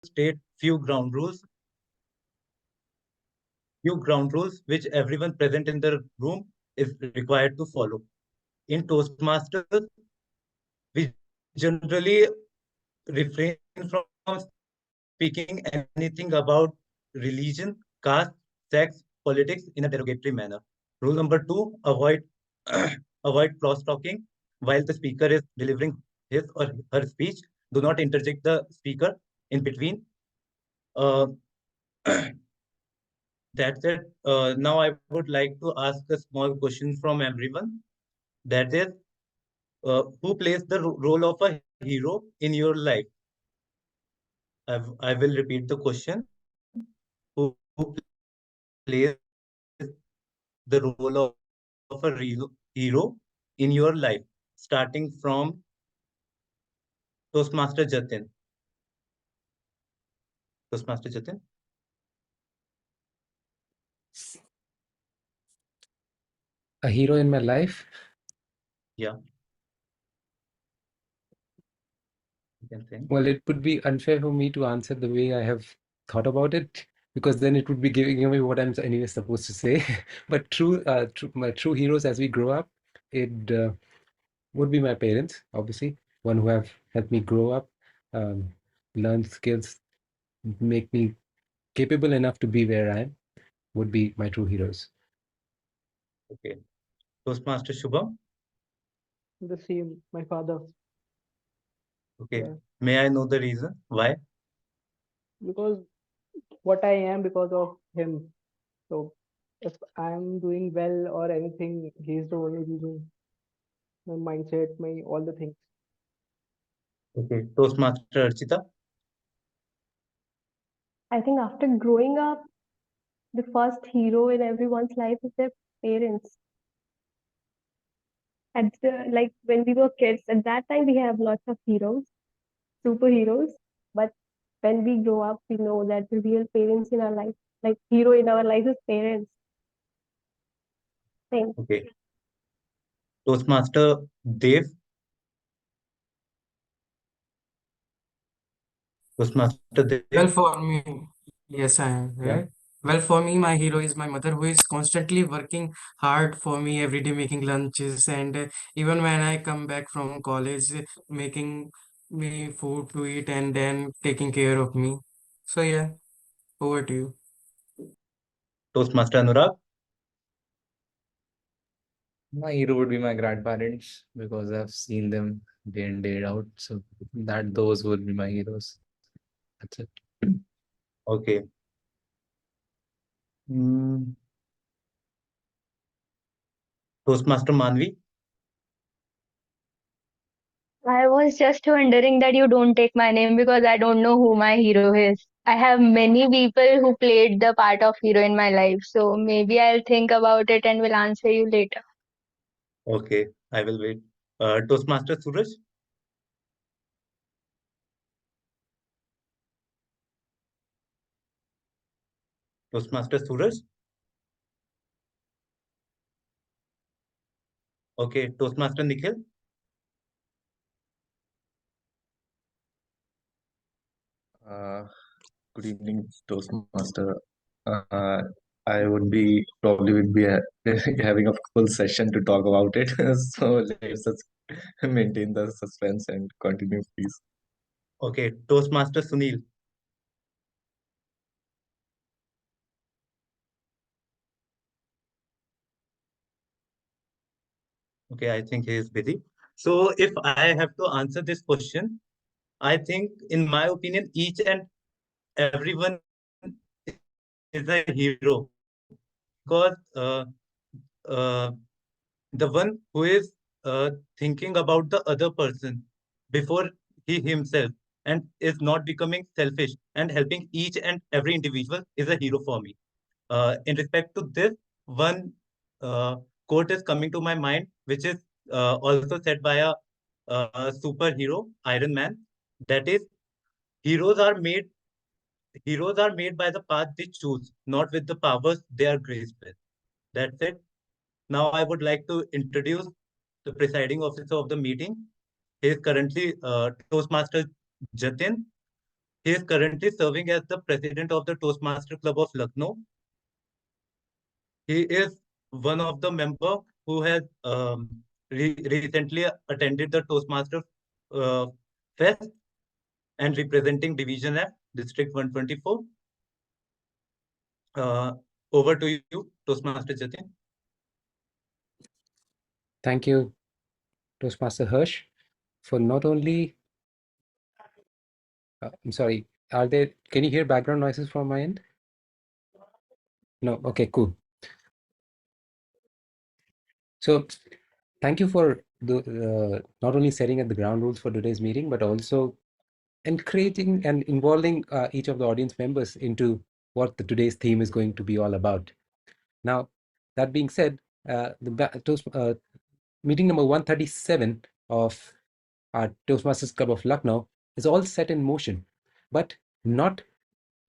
state few ground rules which everyone present in the room is required to follow. In Toastmasters, we generally refrain from speaking anything about religion, caste, sex, politics in a derogatory manner. Rule number two, avoid cross talking while the speaker is delivering his or her speech. Do not interject the speaker in between. Uh, that's it. Now I would like to ask a small question from everyone. That is, who plays the role of a hero in your life? I will repeat the question. Who plays the role of a hero in your life? Starting from Toastmaster Jatin. Toastmaster Jatin? A hero in my life? Yeah, you can think. Well, it would be unfair for me to answer the way I have thought about it, because then it would be giving away what I'm anyway supposed to say. But my true heroes as we grow up, it would be my parents, obviously, one who have helped me grow up, um, learn skills, make me capable enough to be where I am, would be my true heroes. Okay. Toastmaster Shubham? The same, my father. Okay. Yeah, May I know the reason? Why? because what I am because of him. So if I'm doing well or anything, he's the only reason. My mindset, my all the things. Okay. Toastmaster Archita? I think after growing up, the first hero in everyone's life is their parents. Like when we were kids, at that time we have lots of heroes, superheroes. But when we grow up, we know that the real parents in our life, like hero in our life, is parents. Same. Okay. Toastmaster Dev? Toastmaster Dev? Well, for me, yes, I am. Yeah. Right? Well, for me, my hero is my mother, who is constantly working hard for me every day, making lunches, and even when I come back from college, making me food to eat and then taking care of me. So, yeah, over to you. Toastmaster Anurag? My hero would be my grandparents because I've seen them day in, day out. So those would be my heroes. That's it. Okay. Hmm. Toastmaster Manvi? I was just wondering that you don't take my name because I don't know who my hero is. I have many people who played the part of hero in my life, so maybe I'll think about it and will answer you later. Okay. I will wait. Toastmaster Suraj? Toastmaster Suraj? Okay. Toastmaster Nikhil? Uh, Good evening, Toastmaster. Uh, I would be probably would be having a full session to talk about it. So let's just maintain the suspense and continue, please. Okay. Toastmaster Sunil? Okay. I think he is busy. So if I have to answer this question, I think, in my opinion, each and everyone is a hero because uh, the one who is thinking about the other person before he himself and is not becoming selfish and helping each and every individual is a hero for me. In respect to this, one uh, quote is coming to my mind, which is also said by a superhero, Iron Man. That is, heroes are made heroes are made by the path they choose, not with the powers they are graced with. That's it. Now I would like to introduce the presiding officer of the meeting. He is currently Toastmaster Jatin. He is currently serving as the president of the Toastmaster Club of Lucknow. He is one of the member who has recently attended the Toastmaster uh, Fest and representing Division F, District 124. Uh, Over to you, Toastmaster Jatin. Thank you, Toastmaster Hirsch, for not only. I'm sorry. Can you hear background noises from my end? No. Okay. Cool. So, thank you for not only setting up the ground rules for today's meeting, but also encouraging and involving each of the audience members into what today's theme is going to be all about. Now, that being said, meeting number 137 of our Toastmasters Club of Lucknow is all set in motion, but not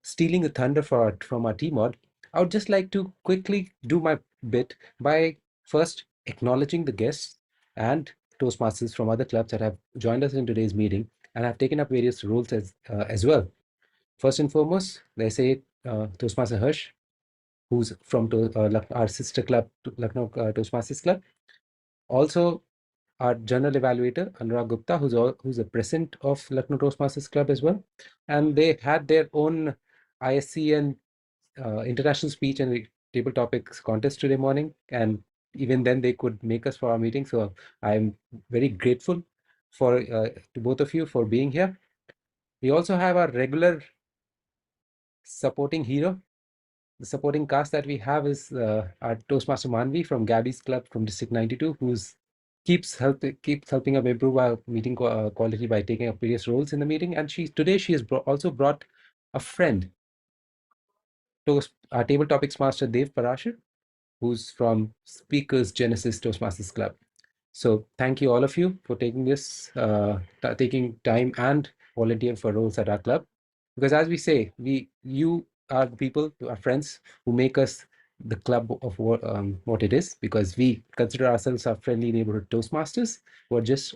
stealing the thunder from our T-Mod. I would just like to quickly do my bit by first acknowledging the guests and Toastmasters from other clubs that have joined us in today's meeting and have taken up various roles as well. First and foremost, they say Toastmaster Hirsch, who's from our sister club, Lucknow Toastmasters Club. Also, our general evaluator, Anurag Gupta, who's a president of Lucknow Toastmasters Club as well. And they had their own ISCN international speech and table topics contest today morning. And even then, they could make us for our meeting. So I'm very grateful to both of you for being here. We also have our regular supporting hero. The supporting cast that we have is our Toastmaster Manvi from Gabby's Club from District 92, who's keeps helping us improve our meeting quality by taking up various roles in the meeting. And today she has also brought a friend, our table topics master Dev Parashar, who's from Speakers Genesis Toastmasters Club. So thank you all of you for taking taking time and volunteering for roles at our club. Because as we say, you are the people, our friends, who make us the club of what it is, because we consider ourselves our friendly neighborhood Toastmasters who are just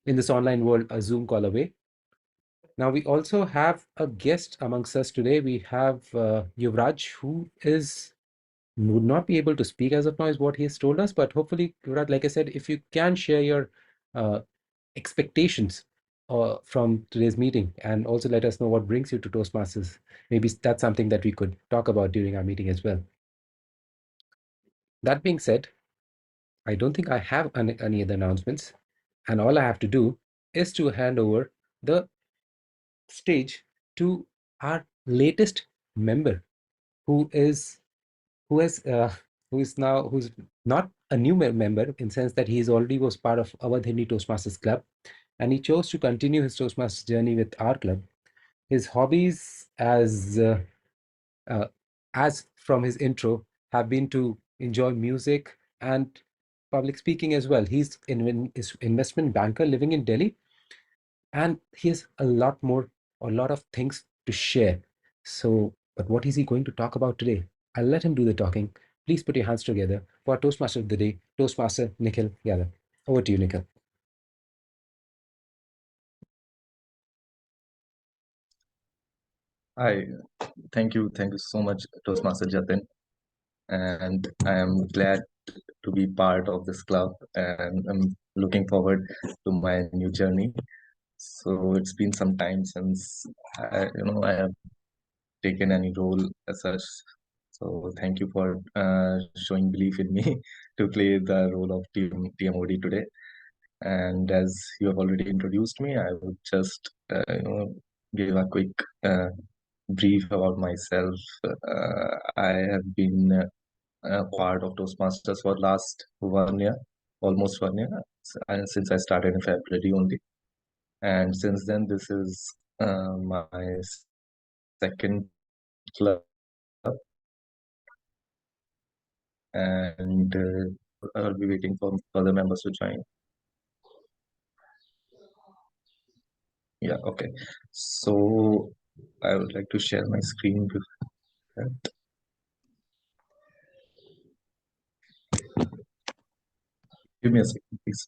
in this online world a Zoom call away. Now we also have a guest amongst us today. We have Yuvraj, who would not be able to speak as of now, is what he has told us. But hopefully, Yuvraj, like I said, if you can share your expectations from today's meeting and also let us know what brings you to Toastmasters, maybe that's something that we could talk about during our meeting as well. That being said, I don't think I have any other announcements, and all I have to do is to hand over the stage to our latest member, who is who has who's not a new member in the sense that he is already was part of our Hindi Toastmasters Club, and he chose to continue his Toastmasters journey with our club. His hobbies, uh, as from his intro, have been to enjoy music and public speaking as well. He's an investment banker living in Delhi, and he has a lot of things to share. So, but what is he going to talk about today? I'll let him do the talking. Please put your hands together for our Toastmaster of the day, Toastmaster Nikhil Yadav. Over to you, Nikhil. Hi, thank you so much, Toastmaster Jatin, and I am glad to be part of this club, and I'm looking forward to my new journey. So it's been some time since I have taken any role as such. So thank you for showing belief in me to play the role of TMOD today. And as you have already introduced me, I would just give a quick brief about myself. I have been a part of Toastmasters for last 1 year, almost 1 year, since I started in February only. And since then, this is my second club, and I'll be waiting for further members to join. Yeah, okay. So I would like to share my screen with that. Give me a second, please.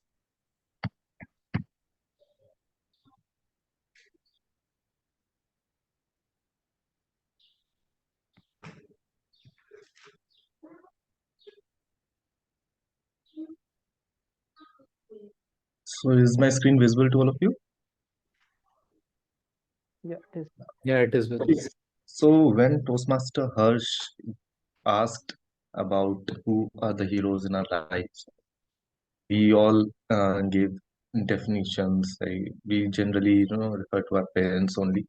So is my screen visible to all of you? Yeah, it is. Yeah, it is Okay. visible. So when Toastmaster Harsh asked about who are the heroes in our lives, we all gave definitions. We generally, refer to our parents only.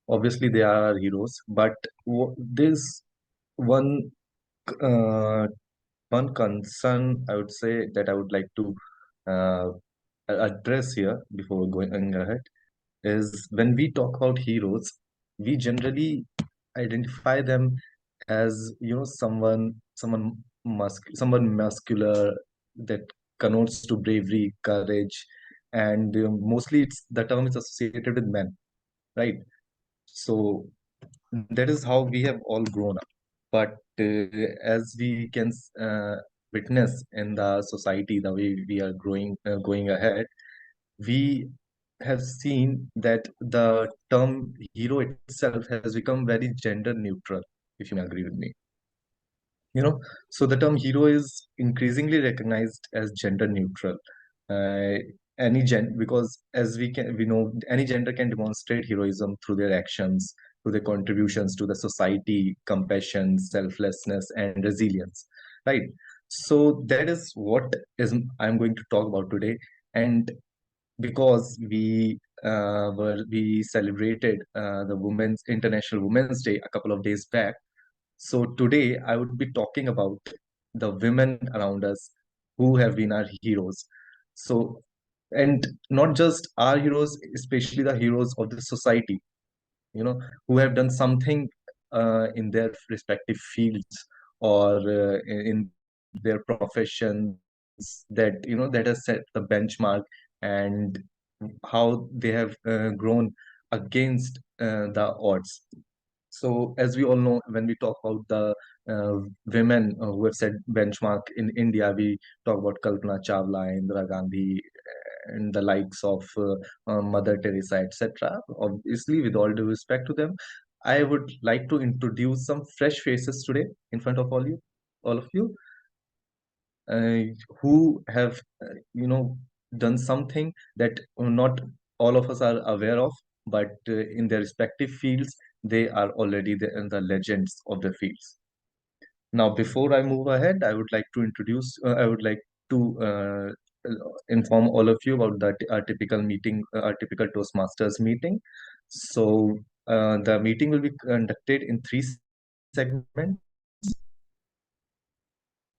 Obviously, they are our heroes, but there's one uh, one concern I would say that I would like to uh, address here before going ahead is when we talk about heroes, we generally identify them as someone muscular that connotes to bravery, courage, and mostly it's the term is associated with men, right? So that is how we have all grown up. But as we can witness in the society, the way we are going ahead, we have seen that the term hero itself has become very gender neutral, if you may agree with me. You know, so the term hero is increasingly recognized as gender neutral. Uh, because as we know, any gender can demonstrate heroism through their actions, through their contributions to the society, compassion, selflessness, and resilience. Right. So that is what is I'm going to talk about today. And because we celebrated the Women's International Women's Day a couple of days back. So today I would be talking about the women around us who have been our heroes. So, and not just our heroes, especially the heroes of the society, who have done something in their respective fields or in their professions that has set the benchmark, and how they have grown against the odds. So, as we all know, when we talk about the women who have set benchmark in India, we talk about Kalpana Chawla, Indira Gandhi, and the likes of Mother Teresa, etc. Obviously, with all due respect to them, I would like to introduce some fresh faces today in front of all of you, uh, who have, done something that not all of us are aware of, but in their respective fields, they are already the legends of the fields. Now, before I move ahead, I would like to inform all of you about our typical meeting, our typical Toastmasters meeting. So, the meeting will be conducted in three segments,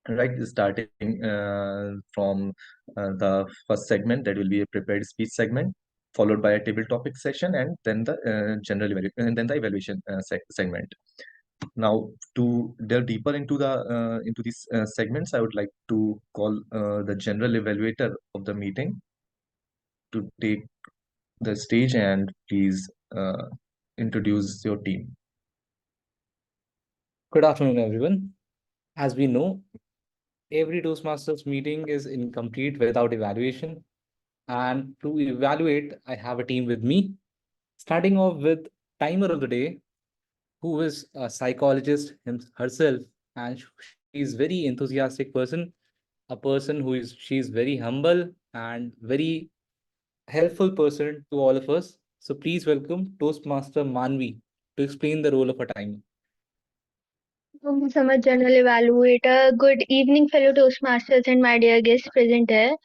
right? Starting from the first segment, that will be a prepared speech segment, followed by a table topic session, and then the and then the evaluation segment. Now, to delve deeper into these segments, I would like to call the general evaluator of the meeting to take the stage and please introduce your team. Good afternoon, everyone. As we know, every Toastmasters meeting is incomplete without evaluation. And to evaluate, I have a team with me, starting off with timer of the day, who is a psychologist herself, and she's very enthusiastic person, a person she's very humble and very helpful person to all of us. So please welcome Toastmaster Manvi to explain the role of a timer. Thank you so much, General Evaluator. Good evening, fellow Toastmasters and my dear guests present here.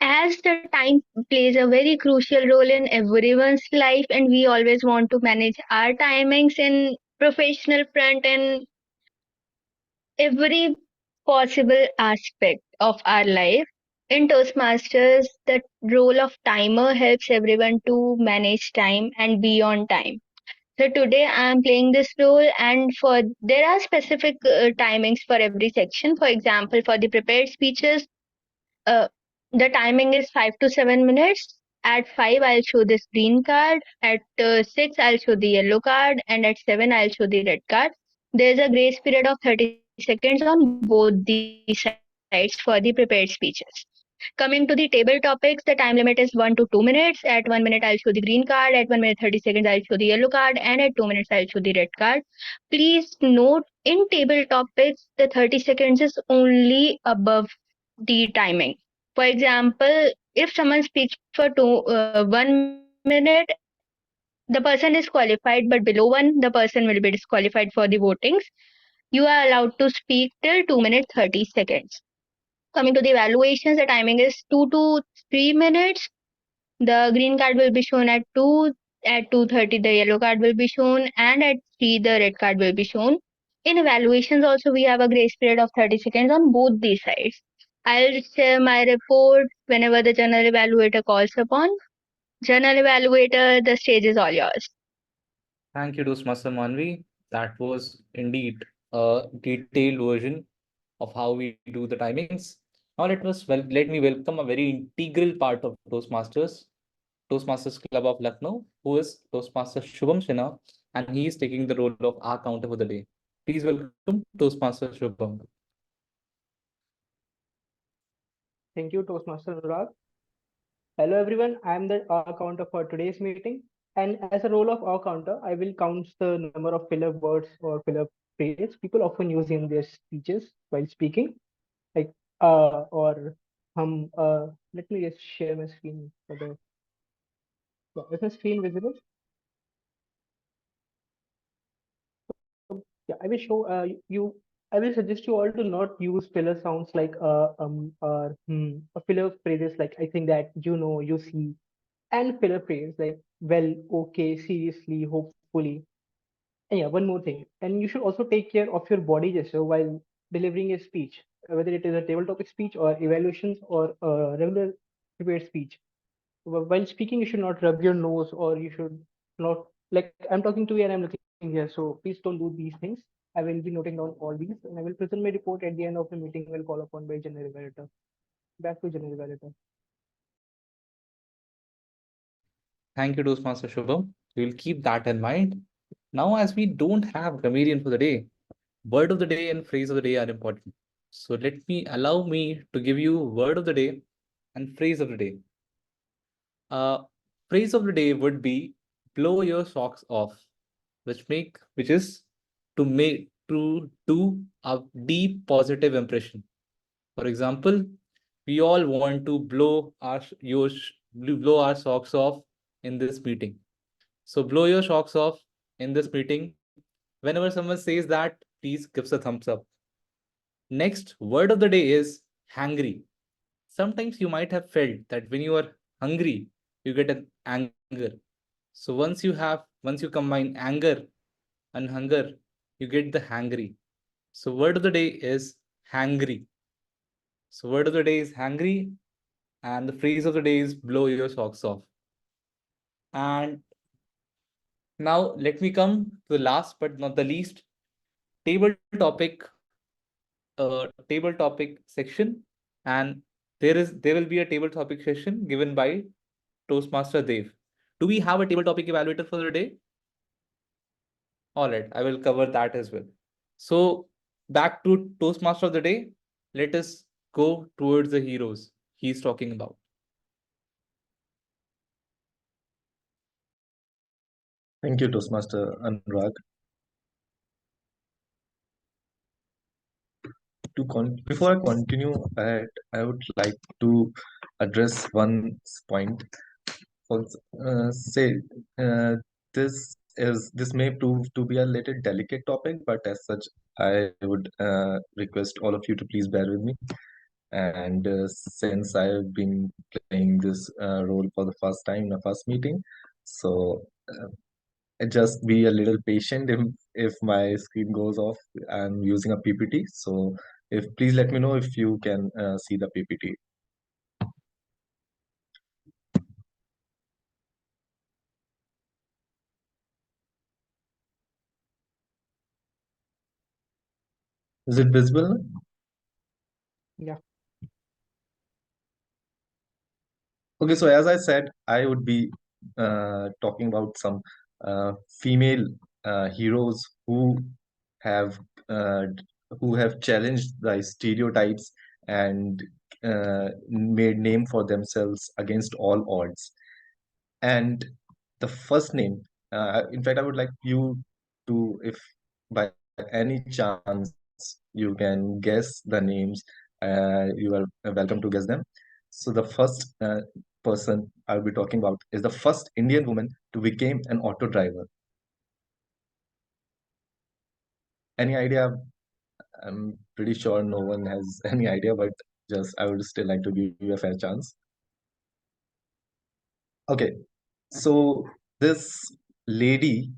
As the time plays a very crucial role in everyone's life, and we always want to manage our timings in professional front and every possible aspect of our life. In Toastmasters, the role of timer helps everyone to manage time and be on time. So today I am playing this role, and for there are specific timings for every section. For example, for the prepared speeches, uh, the timing is 5 to 7 minutes. At 5, I'll show this green card. At 6, I'll show the yellow card, and at 7, I'll show the red card. There's a grace period of 30 seconds on both the sides for the prepared speeches. Coming to the table topics, the time limit is 1 to 2 minutes. At 1 minute, I'll show the green card. At 1 minute 30 seconds, I'll show the yellow card, and at 2 minutes, I'll show the red card. Please note in table topics, the 30 seconds is only above the timing. For example, if someone speaks for 1 minute, the person is qualified, but below one, the person will be disqualified for the votings. You are allowed to speak till 2 minutes 30 seconds. Coming to the evaluations, the timing is 2 to 3 minutes. The green card will be shown at 2. At 2:30, the yellow card will be shown, and at 3, the red card will be shown. In evaluations, also, we have a grace period of 30 seconds on both these sides. I'll share my report whenever the general evaluator calls upon. General evaluator, the stage is all yours. Thank you, Toastmaster Manvi. That was indeed a detailed version of how we do the timings. Now let me welcome a very integral part of Toastmasters Club of Lucknow, who is Toastmaster Shubham Sinha, and he is taking the role of our counter for the day. Please welcome Toastmaster Shubham. Thank you, Toastmaster Anurag. Hello everyone, I am the R counter for today's meeting. And as a role of R counter, I will count the number of filler words or filler phrases people often use in their speeches while speaking, like or let me just share my screen for the is my screen visible? Yeah, I will show you. I will suggest you all to not use filler sounds like or filler phrases like I think that, you know, you see, and filler phrases like well, okay, seriously, hopefully. And yeah, one more thing. And you should also take care of your body gesture while delivering a speech, whether it is a table topic speech or evaluations or regular prepared speech. While speaking, you should not rub your nose, or you should not, like I'm talking to you and I'm looking here. So please don't do these things. I will be noting down all these, and I will present my report at the end of the meeting. Will call upon by general evaluator. Back to general evaluator. Thank you, Toastmaster Shubham. We will keep that in mind. Now, as we don't have comedian for the day, word of the day and phrase of the day are important. So allow me to give you word of the day and phrase of the day. Uh, Phrase of the day would be blow your socks off, which is to do a deep positive impression. For example, we all want to blow our socks off in this meeting. So blow your socks off in this meeting. Whenever someone says that, please give us a thumbs up. Next word of the day is hangry. Sometimes you might have felt that when you are hungry, you get an anger. So once you combine anger and hunger, you get the hangry. So word of the day is hangry. So word of the day is hangry, and the phrase of the day is blow your socks off. And now let me come to the last but not the least table topic table topic section, and there will be a table topic session given by Toastmaster Dev. Do we have a table topic evaluator for the day? All right, I will cover that as well. So back to Toastmaster of the day. Let us go towards the heroes he's talking about. Thank you, Toastmaster Anurag. Before I continue, I would like to address one point. For say this may prove to be a little delicate topic, but as such, I would request all of you to please bear with me. And since I've been playing this role for the first time in a first meeting, so just be a little patient if my screen goes off. I'm using a PPT, so if please let me know if you can see the PPT. Is it visible? Yeah. Okay, so as I said, I would be talking about some female heroes have uh, who have challenged the stereotypes and made name for themselves against all odds. And the first name, in fact, I would like you to, if by any chance you can guess the names, you are welcome to guess them. So the first person I'll be talking about is the first Indian woman to become an auto driver. Any idea? I'm pretty sure no one has any idea, but just I would still like to give you a fair chance. Okay, so this lady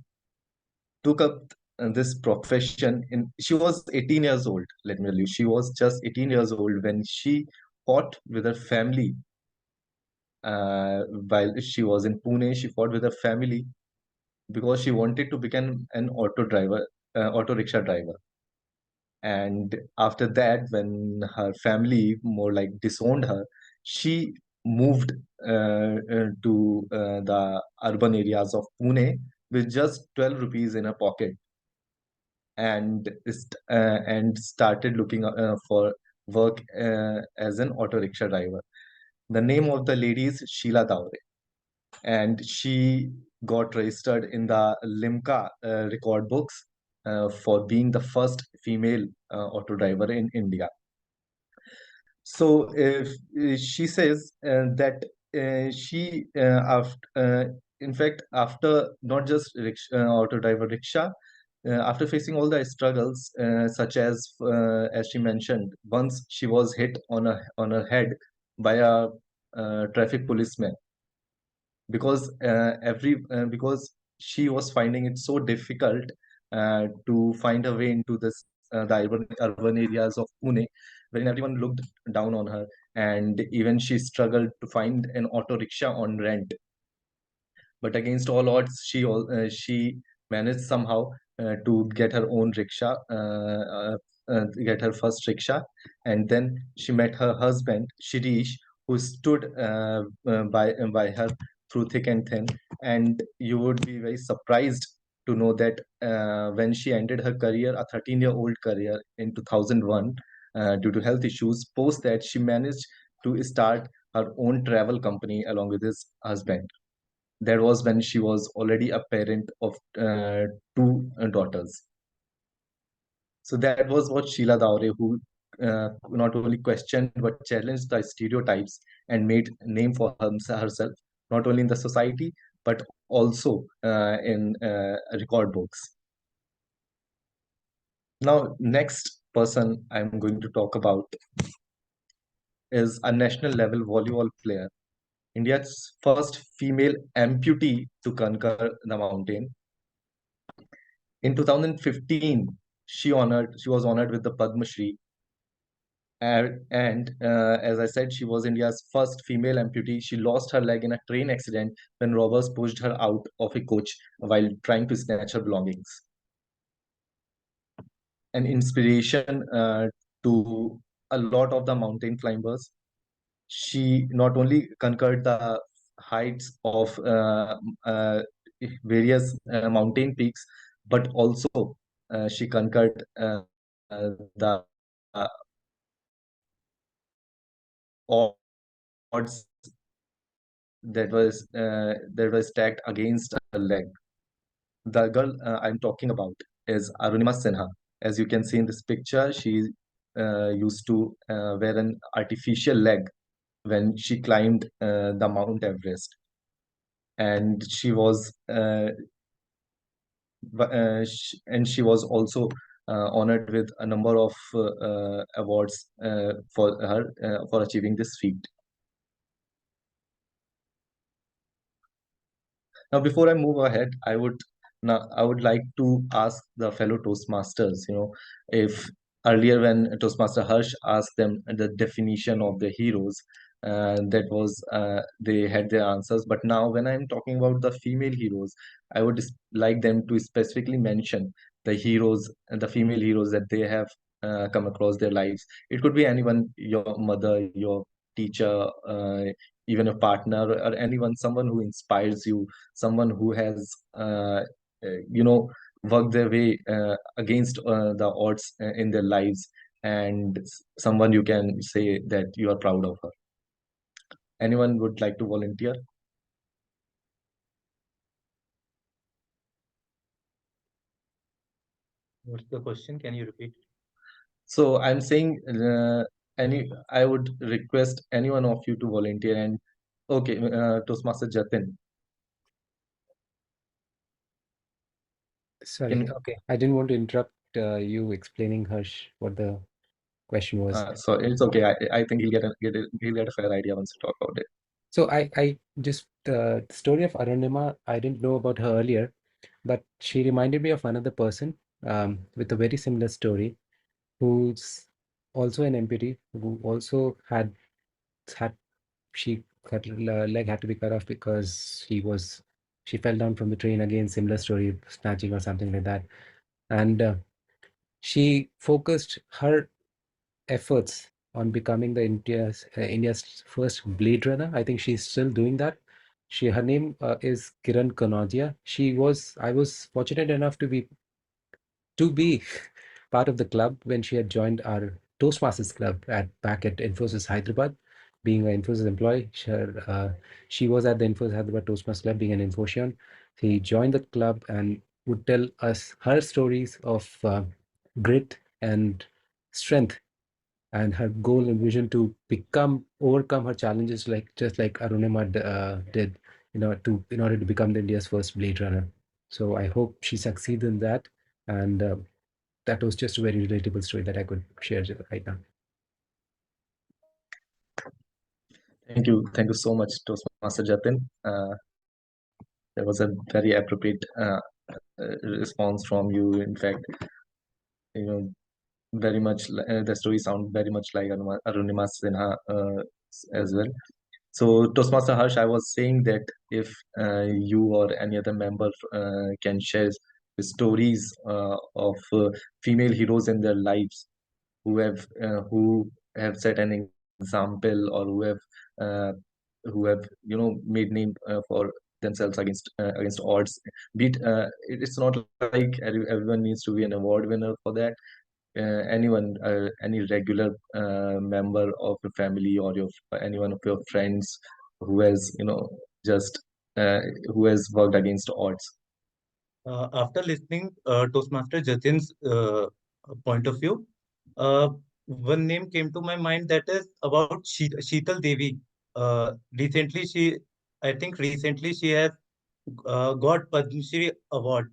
took up this profession in she was 18 years old. Let me tell you, she was just 18 years old when she fought with her family. While she was in Pune, she fought with her family because she wanted to become an auto rickshaw driver. And after that, when her family more like disowned her, she moved to the urban areas of Pune with just 12 rupees in her pocket, and started looking for work as an auto rickshaw driver. The name of the lady is Sheila Daure, and she got registered in the Limca record books for being the first female auto driver in India. So if she says that she in fact, after not just auto driver rickshaw, after facing all the struggles, such as she mentioned, once she was hit on her head by a traffic policeman, because she was finding it so difficult to find a way into the urban areas of Pune, wherein everyone looked down on her, and even she struggled to find an auto rickshaw on rent. But against all odds, she managed somehow to get her own rickshaw, get her first rickshaw, and then she met her husband Shirish, who stood by her through thick and thin. And you would be very surprised to know that when she ended her career, a 13-year-old career in 2001, due to health issues, post that she managed to start her own travel company along with his husband. That was when she was already a parent of two daughters. So that was what Sheila Daure, who not only questioned but challenged the stereotypes and made name for herself, not only in the society but also in record books. Now, next person I'm going to talk about is a national level volleyball player, India's first female amputee to conquer the mountain. In 2015, she was honored with the Padma Shri, and as I said, she was India's first female amputee. She lost her leg in a train accident when robbers pushed her out of a coach while trying to snatch her belongings. An inspiration to a lot of the mountain climbers. She not only conquered the heights of various mountain peaks, but also she conquered the odds that was stacked against her leg. The girl I'm talking about is Arunima Sinha. As you can see in this picture, she used to wear an artificial leg when she climbed the Mount Everest, and she was also honored with a number of awards for her for achieving this feat. Now, before I move ahead, I would like to ask the fellow Toastmasters, if earlier when Toastmaster Harsh asked them the definition of the heroes, that was they had their answers. But now, when I'm talking about the female heroes, I would like them to specifically mention the female heroes that they have come across their lives. It could be anyone, your mother, your teacher, even a partner, or anyone, someone who inspires you, someone who has worked their way against the odds in their lives, and someone you can say that you are proud of her. Anyone would like to volunteer? What's the question? Can you repeat? So I'm saying I would request any one of you to volunteer. And okay, Toastmaster Jatin, Sorry. can Okay. I didn't want to interrupt you explaining, Harsh, what the question was. so it's okay. I think he'll get a fair idea once you talk about it. So I just the story of Arunima, I didn't know about her earlier, but she reminded me of another person with a very similar story, who's also an amputee, who also had she her leg had to be cut off because she fell down from the train, again similar story, snatching or something like that. And she focused her efforts on becoming the India's first Blade Runner. I think she's still doing that. Her name is Kiran Kanodia. I was fortunate enough to be part of the club when she had joined our Toastmasters club back at Infosys Hyderabad. Being an Infosys employee, she was at the Infosys Hyderabad Toastmasters club, being an Infoscion. She joined the club and would tell us her stories of grit and strength, and her goal and vision to overcome her challenges, like just like Arunima did, in order to become the India's first Blade Runner. So I hope she succeeds in that, and that was just a very relatable story that I could share right now. Thank you so much, Toastmaster Jatin. There was a very appropriate response from you. In fact, you know, the story sound very much like Arunima Sinha as well. So, Toastmaster Harsh, I was saying that if you or any other member can share the stories of female heroes in their lives who have set an example, or uh, who have made name for themselves against odds. It's not like everyone needs to be an award winner for that. Any regular member of your family, or any one of your friends who has just uh, who has worked against odds. After listening Toastmaster Jatin's point of view, one name came to my mind, that is about Sheetal Devi. I think recently she has got Padma Shri award.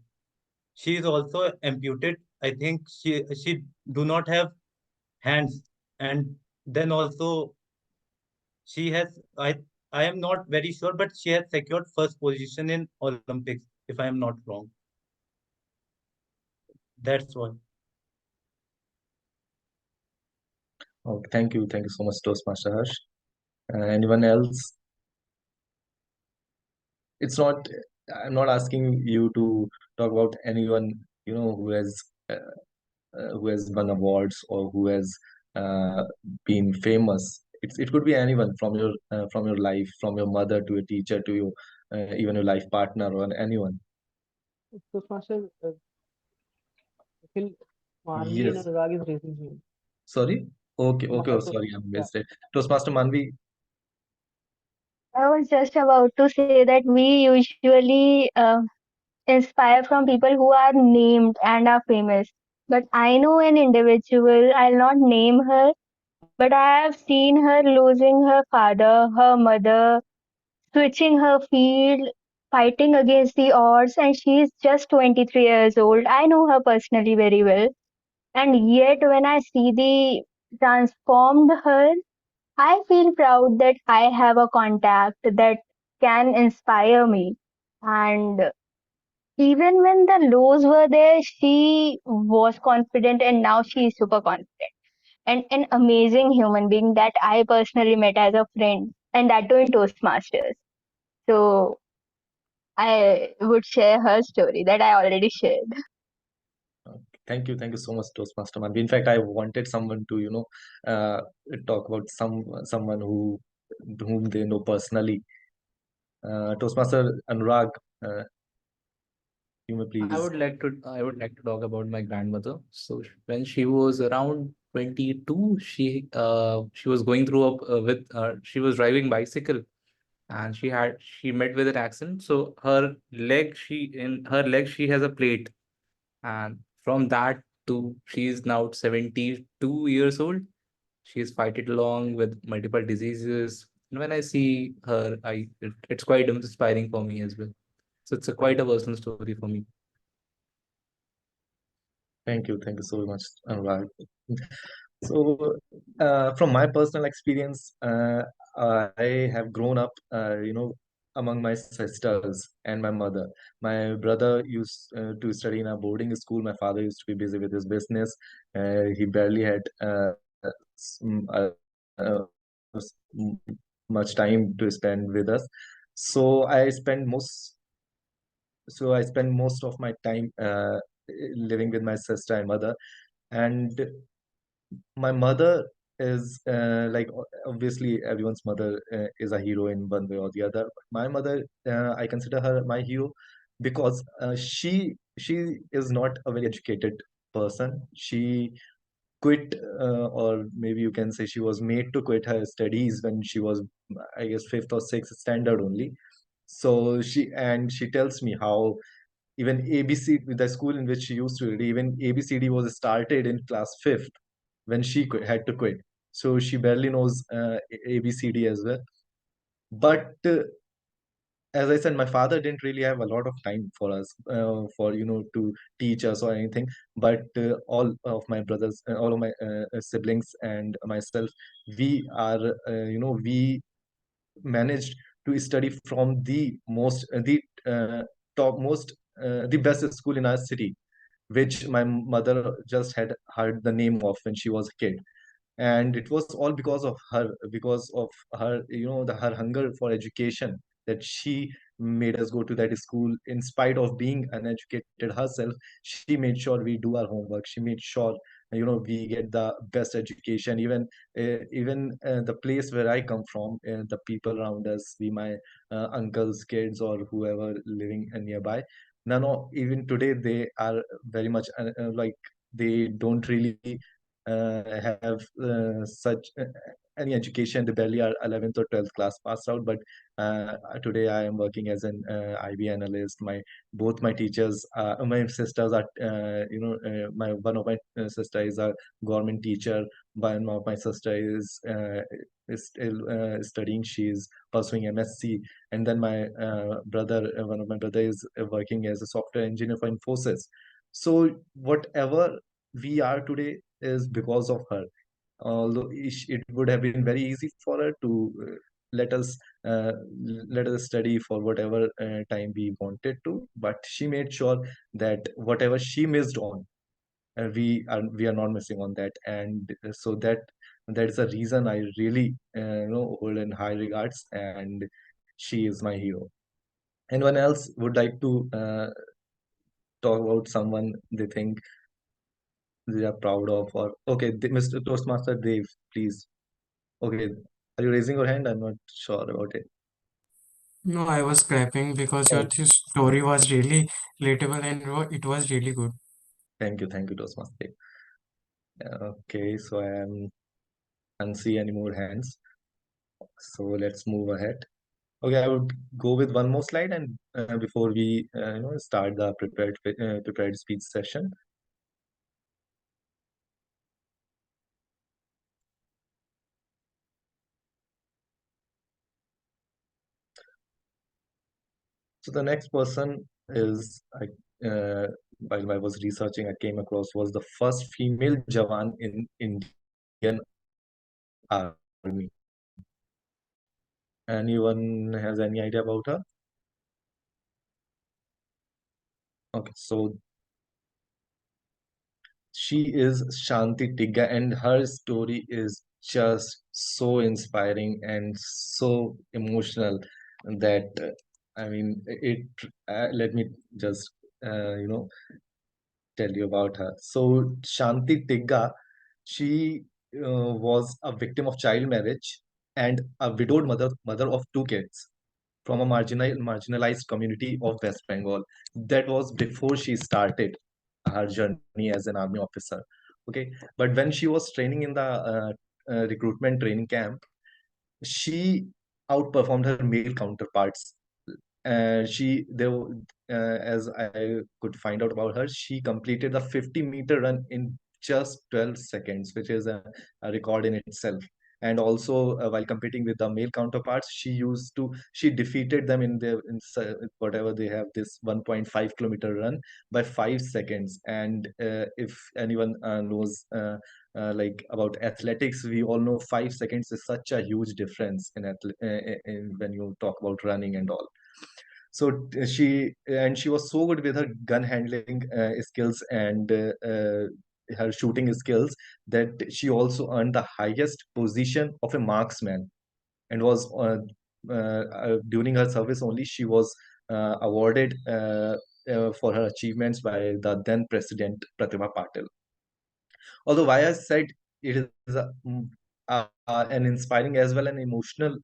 She is also amputated. I think she do not have hands, and then also she has I am not very sure, but she has secured first position in Olympics, if I am not wrong. That's why. Oh, thank you so much, Toastmaster Harsh. Anyone else? It's not. I'm not asking you to talk about anyone who has won awards, or who has uh, been famous. It could be anyone from your life, from your mother to a teacher to your even your life partner, or anyone. So, Master, I feel Manvi and Yes. Anurag is raising hand. Sorry. Okay. Oh, So, sorry, I yeah, missed it. Toastmaster Manvi. I was just about to say that we usually inspire from people who are named and are famous. But I know an individual, I'll not name her, but I have seen her losing her father, her mother, switching her field, fighting against the odds, and she's just 23 years old. I know her personally very well. And yet, when I see the transformed her, I feel proud that I have a contact that can inspire me. And even when the lows were there, she was confident, and now she is super confident. And an amazing human being that I personally met as a friend, and that too in Toastmasters. So I would share her story that I already shared. Thank you so much, Toastmaster Manvi. In fact, I wanted someone to uh, talk about someone whom they know personally. Toastmaster Anurag, uh, you may please. I would like to talk about my grandmother. So when she was around 22, she was going through up with she was driving bicycle, and she met with an accident. So her leg she has a plate, and from that to she is now 72 years old, She's fighting along with multiple diseases. And when I see her, it's quite inspiring for me as well. So it's a quite a personal story for me. Thank you so much, Anurag. So, from my personal experience, I have grown up, among my sisters and my mother. My brother used to study in a boarding school. My father used to be busy with his business. He barely had much time to spend with us. So I spend most so I spend most of my time living with my sister and mother. And my mother is obviously everyone's mother is a hero in one way or the other. But my mother, I consider her my hero because she is not a very educated person. She quit, or maybe you can say she was made to quit her studies when she was, I guess, fifth or sixth standard only. So she tells me how even ABC, the school in which she used to read, even ABCD was started in class fifth when she had to quit. So she barely knows ABCD as well. But as I said, my father didn't really have a lot of time for us, for to teach us or anything. But all of my siblings and myself, we managed to study from the best school in our city, which my mother just had heard the name of when she was a kid. And it was all because of her, her hunger for education, that she made us go to that school in spite of being uneducated herself. She made sure we do our homework. She made sure we get the best education. Even the place where I come from, the people around us, my uncles kids or whoever living nearby, none of even today they are very much like, they don't really have such any education. They barely are 11th or 12th class passed out. But today I am working as an IB analyst. Both my teachers, my sisters are, my one of my sister is a government teacher. One of my sister is still studying. She is pursuing MSc. And then one of my brother is working as a software engineer for Infosys. So whatever we are today is because of her. Although it would have been very easy for her to let us uh, let us study for whatever time we wanted to, but she made sure that whatever she missed on, we are not missing on that. And so that is the reason I really hold in high regards, and she is my hero. Anyone else would like to talk about someone they think they are proud of? Or okay, Mr. Toastmaster Dave, please. Okay, are you raising your hand? I'm not sure about it. No, I was clapping because your Oh, story was really relatable and it was really good. thank you, Toastmaster Dave. Okay, so I don't see any more hands. So let's move ahead. Okay, I would go with one more slide, and before we start the prepared speech session. So the next person is while I was researching, I came across was the first female Jawan in Indian Army. Anyone has any idea about her? Okay, so she is Shanti Tigga, and her story is just so inspiring and so emotional that I mean it. Let me just uh, you know tell you about her. So Shanti Tigga, she was a victim of child marriage and a widowed mother of two kids from a marginalized community of West Bengal. That was before she started her journey as an army officer. Okay, but when she was training in the recruitment training camp, she outperformed her male counterparts. She there As I could find out about her, she completed the 50-meter run in just 12 seconds, which is a record in itself. And also, while competing with the male counterparts, she defeated them in whatever they have, this 1.5 kilometer run by 5 seconds. And if anyone knows like about athletics, we all know 5 seconds is such a huge difference in when you talk about running and all. So she was so good with her gun handling skills and her shooting skills, that she also earned the highest position of a marksman, and was during her service only she was awarded for her achievements by the then president Pratibha Patil. Although why I said it is an inspiring as well an emotional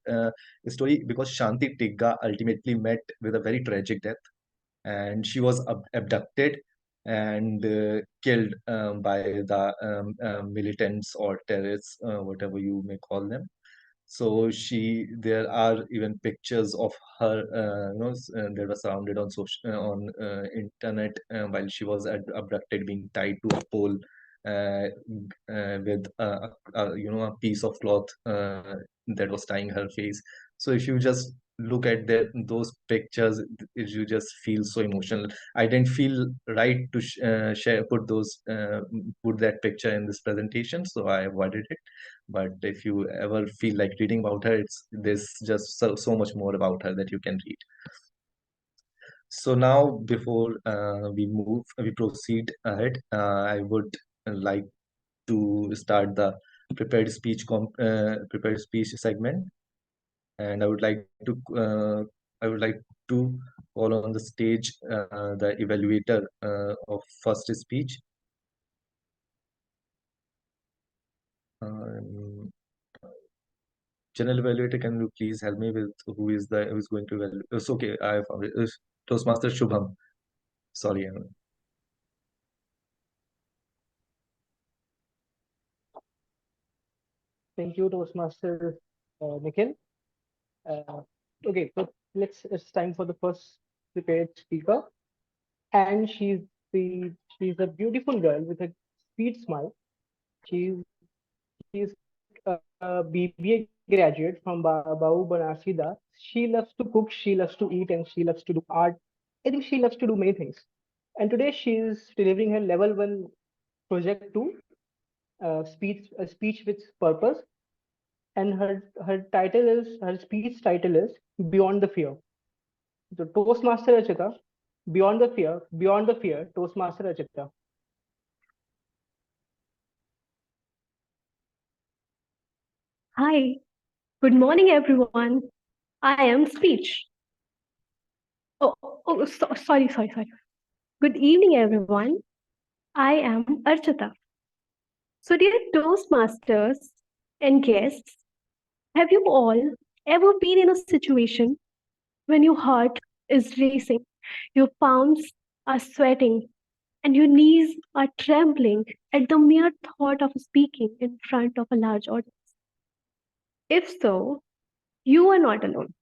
story, because Shanti Tigga ultimately met with a very tragic death, and she was abducted and killed by the militants or terrorists, whatever you may call them. So there are even pictures of her, that were surrounded on internet while she was abducted, being tied to a pole with a piece of cloth that was tying her face. So if you just look at those pictures, you just feel so emotional. I didn't feel right to put that picture in this presentation, so I avoided it. But if you ever feel like reading about her, there's just so much more about her that you can read. So now, before we proceed ahead, I would like to start the prepared speech segment, and I would like to call on the stage the evaluator of first speech. Um, General evaluator, can you please help me with who's going to evaluate? It's okay, I found it. It's Toastmaster Shubham. Sorry. Thank you, Toastmaster Nikhil. Uh, okay, so it's time for the first prepared speaker, and she's a beautiful girl with a sweet smile. She's she's a BBA graduate from Bau Banarsi Das. She loves to cook, she loves to eat, and she loves to do art. I think she loves to do many things. And today she is delivering her level 1 project 2 speech with purpose, and her speech title is Beyond the Fear. So Toastmaster Rachita, Beyond the Fear, Toastmaster Rachita. Hi, good morning, everyone. I am Speech. Sorry. Good evening, everyone. I am Archita. So, dear Toastmasters and guests, have you all ever been in a situation when your heart is racing, your palms are sweating, and your knees are trembling at the mere thought of speaking in front of a large audience? If so, you are not alone.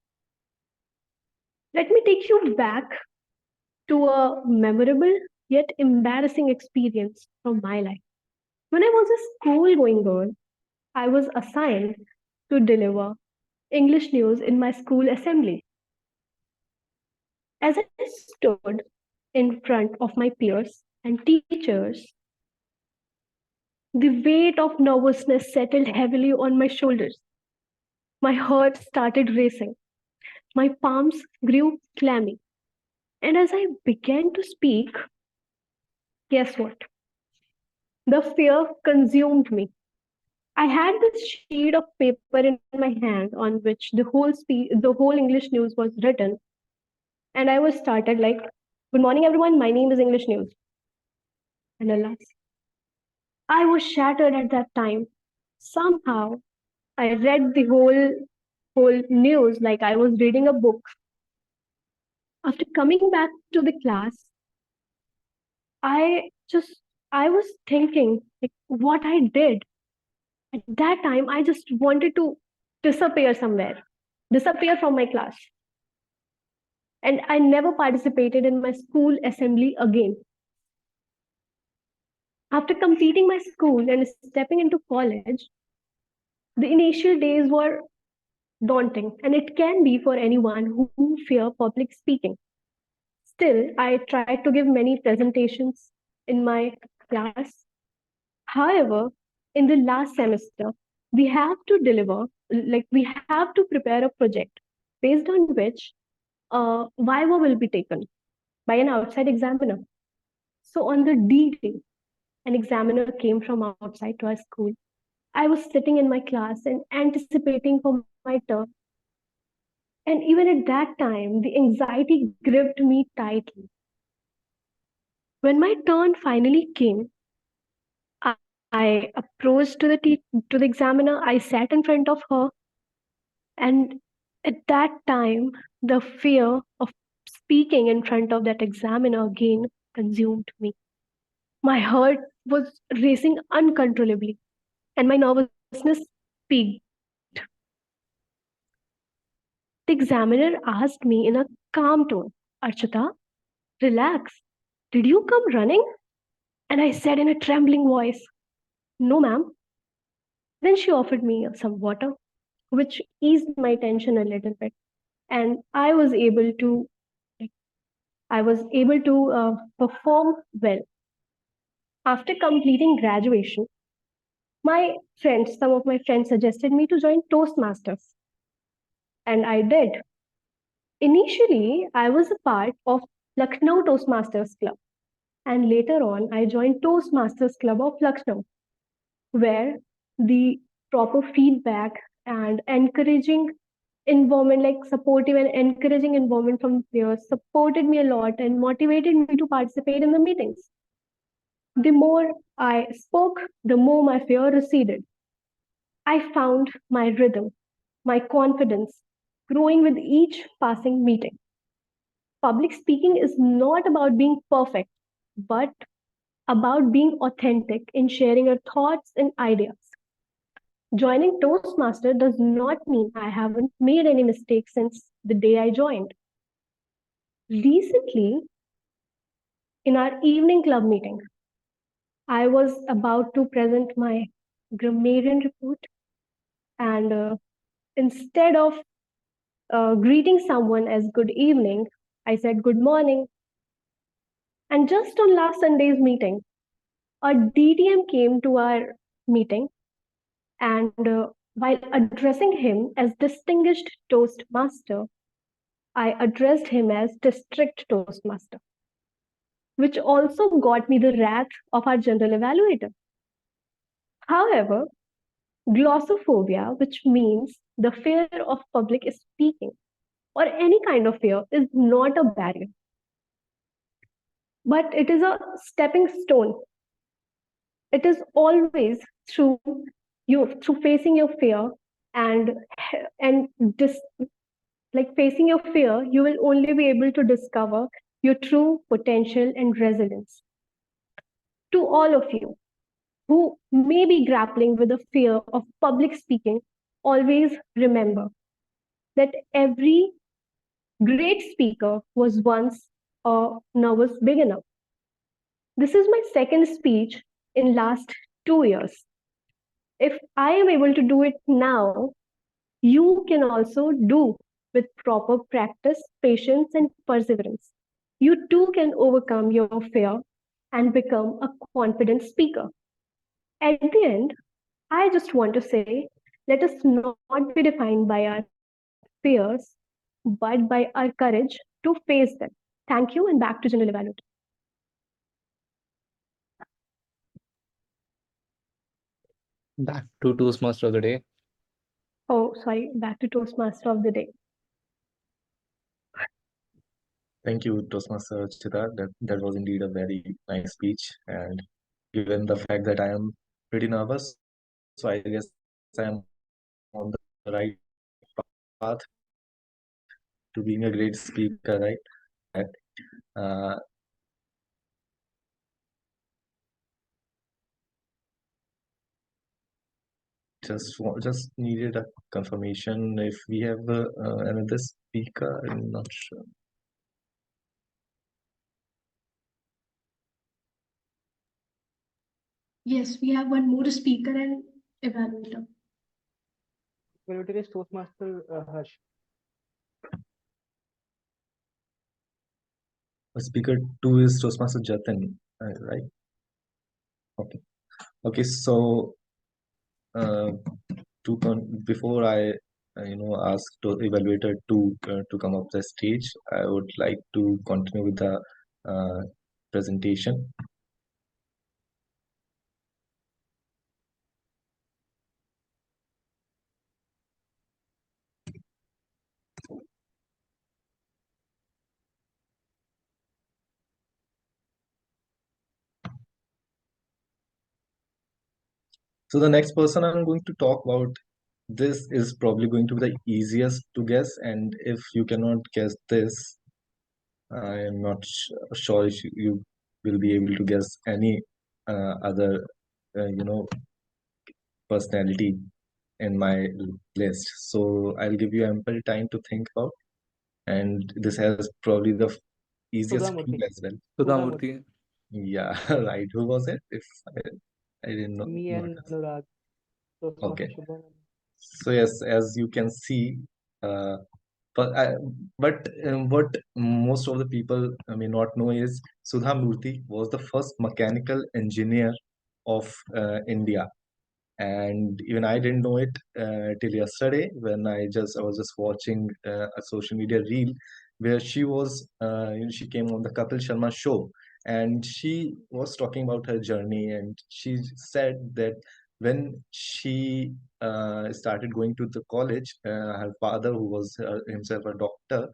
Let me take you back to a memorable yet embarrassing experience from my life. When I was a school going girl, I was assigned to deliver English news in my school assembly. As I stood in front of my peers and teachers, the weight of nervousness settled heavily on my shoulders. My heart started racing. My palms grew clammy. And as I began to speak, guess what? The fear consumed me. I had this sheet of paper in my hand on which the whole English news was written, and I was started like, "Good morning, everyone. My name is English News." And alas, I was shattered at that time. Somehow, I read the whole news like I was reading a book. After coming back to the class, I just I was thinking like what I did. At that time, I just wanted to disappear somewhere, disappear from my class. And I never participated in my school assembly again. After completing my school and stepping into college, the initial days were daunting, and it can be for anyone who fear public speaking. Still, I tried to give many presentations in my class. However, in the last semester, we have to deliver, we have to prepare a project based on which Viva will be taken by an outside examiner. So on the D day, an examiner came from outside to our school. I was sitting in my class and anticipating for my turn. And even at that time, the anxiety gripped me tightly. When my turn finally came, I approached to the examiner. I sat in front of her, and at that time, the fear of speaking in front of that examiner again consumed me. My heart was racing uncontrollably, and my nervousness peaked. The examiner asked me in a calm tone, Archita, relax. Did you come running? And I said in a trembling voice, no, ma'am. Then she offered me some water, which eased my tension a little bit. And like, I was able to perform well. After completing graduation, some of my friends suggested me to join Toastmasters, and I did. Initially, I was a part of Lucknow Toastmasters Club, and later on, I joined Toastmasters Club of Lucknow, where the proper feedback and encouraging environment, like supportive and encouraging environment from peers, supported me a lot and motivated me to participate in the meetings. The more I spoke, the more my fear receded. I found my rhythm, my confidence growing with each passing meeting. Public speaking is not about being perfect, but about being authentic in sharing your thoughts and ideas. Joining Toastmaster does not mean I haven't made any mistakes since the day I joined. Recently, in our evening club meeting, I was about to present my grammarian report, and instead of greeting someone as good evening, I said good morning. And just on last Sunday's meeting, a DTM came to our meeting, and while addressing him as Distinguished Toastmaster, I addressed him as District Toastmaster, which also got me the wrath of our general evaluator. However, glossophobia, which means the fear of public speaking or any kind of fear, is not a barrier, but it is a stepping stone. It is always through through facing your fear and and dis, like facing your fear, you will only be able to discover your true potential and resilience. To all of you who may be grappling with the fear of public speaking, always remember that every great speaker was once a nervous beginner. This is my second speech in last 2 years. If I am able to do it now, you can also do with proper practice, patience, and perseverance. You too can overcome your fear and become a confident speaker. At the end, I just want to say, let us not be defined by our fears, but by our courage to face them. Thank you, and back to General Evaluator. Back to Toastmaster of the day. Oh, sorry, back to Toastmaster of the day. Thank you, Toastmaster Chitra. That was indeed a very nice speech. And given the fact that I am pretty nervous, so I guess I am on the right path to being a great speaker, right? Uh, just needed a confirmation if we have another speaker. I'm not sure. Yes, we have one more speaker and evaluator. Evaluator is Toastmaster Harsh. Speaker two is Toastmaster Jatin, right? Okay. Okay. So before I ask to evaluator to come up the stage, I would like to continue with the uh, presentation. So the next person I'm going to talk about, this is probably going to be the easiest to guess, and if you cannot guess this, I am not sure if you will be able to guess any other, personality in my list. So I'll give you ample time to think about, and this has probably the easiest clue Sudhamurthy. as well. Sudhamurthy. Yeah, right. Who was it? If I didn't know. Me and Notice. Anurag. Toastmaster Okay. Shubham. So yes, as you can see, uh, but what most of the people may not know is Sudha Murthy was the first mechanical engineer of India, and even I didn't know it till yesterday when I was just watching a social media reel where she came on the Kapil Sharma show, and she was talking about her journey, and she said that when she started going to the college, her father, who was himself a doctor,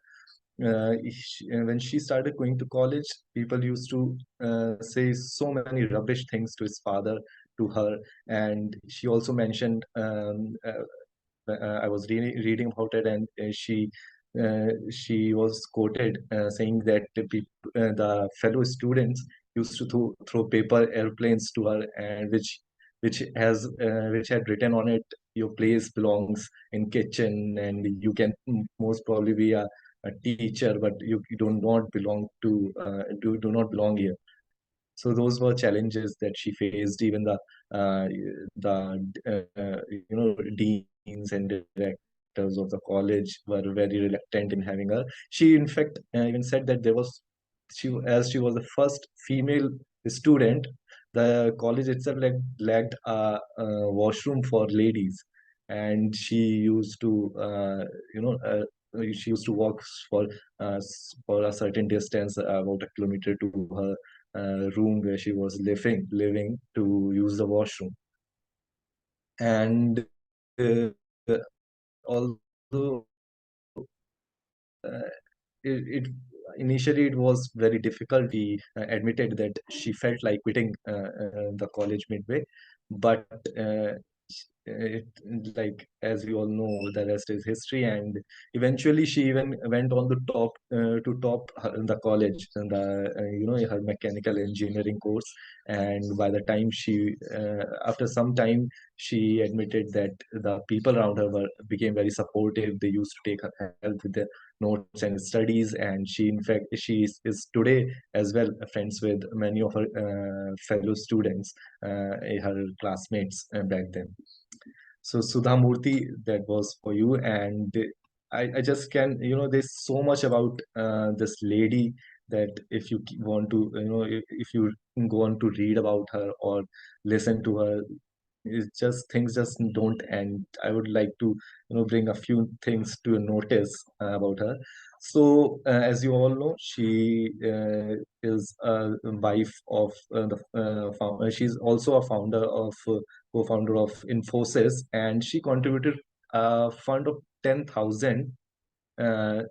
when she started going to college, people used to say so many rubbish things to his father, to her, and she also mentioned. I was reading about it, and she was quoted saying that the fellow students used to throw paper airplanes to her, and which had written on it, "Your place belongs in kitchen, and you can most probably be a teacher, but you do not belong to do not belong here." So those were challenges that she faced. Even deans and directors of the college were very reluctant in having her. She in fact even said that as she was the first female student, the college itself lacked a washroom for ladies, and she used to walk for for a certain distance, about a kilometer, to her room where she was living to use the washroom. And although uh, it initially it was very difficult. She admitted that she felt like quitting the college midway, but it, like as we all know, the rest is history. And eventually she even went on the top the college, and her mechanical engineering course. And by the time after some time, she admitted that the people around her became very supportive. They used to take her help with the notes and studies, and she is today as well friends with many of her fellow students, her classmates back then. So Sudha Murthy, that was for you. And I just can, there's so much about this lady that if you want to, if you go on to read about her or listen to her, it's just things just don't end. I would like to bring a few things to your notice about her. So as you all know, she is a wife of she's also a co-founder of Infosys, and she contributed a fund of 10,000. uh,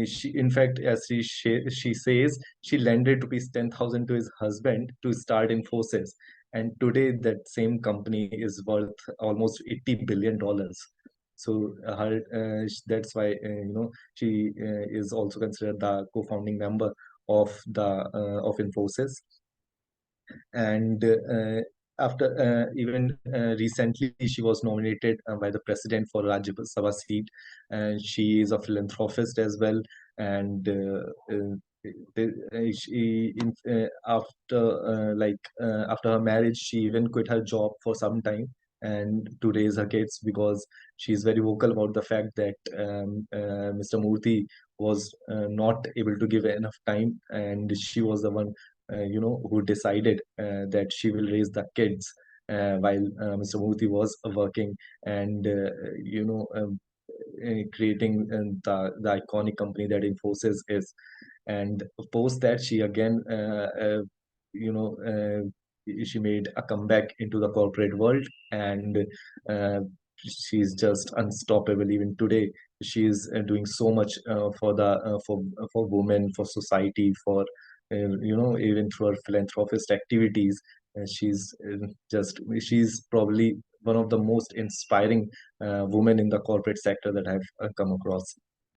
she, in fact, as she says, she lended rupees 10,000 to his husband to start Infosys, and today that same company is worth almost $80 billion. So that's why she is also considered the co-founding member of Infosys. And after even recently, she was nominated by the president for Rajya Sabha seat, and she is a philanthropist as well. And she after her marriage, she even quit her job for some time and to raise her kids, because she's very vocal about the fact that Mr. Murthy was not able to give enough time, and she was the one who decided that she will raise the kids while Mr. Murthy was working, and creating the iconic company that Infosys is. And post that, she again you know she made a comeback into the corporate world, and uh, she's just unstoppable even today. She's doing so much for women, for society, for even through her philanthropist activities. She's probably one of the most inspiring women in the corporate sector that I've come across.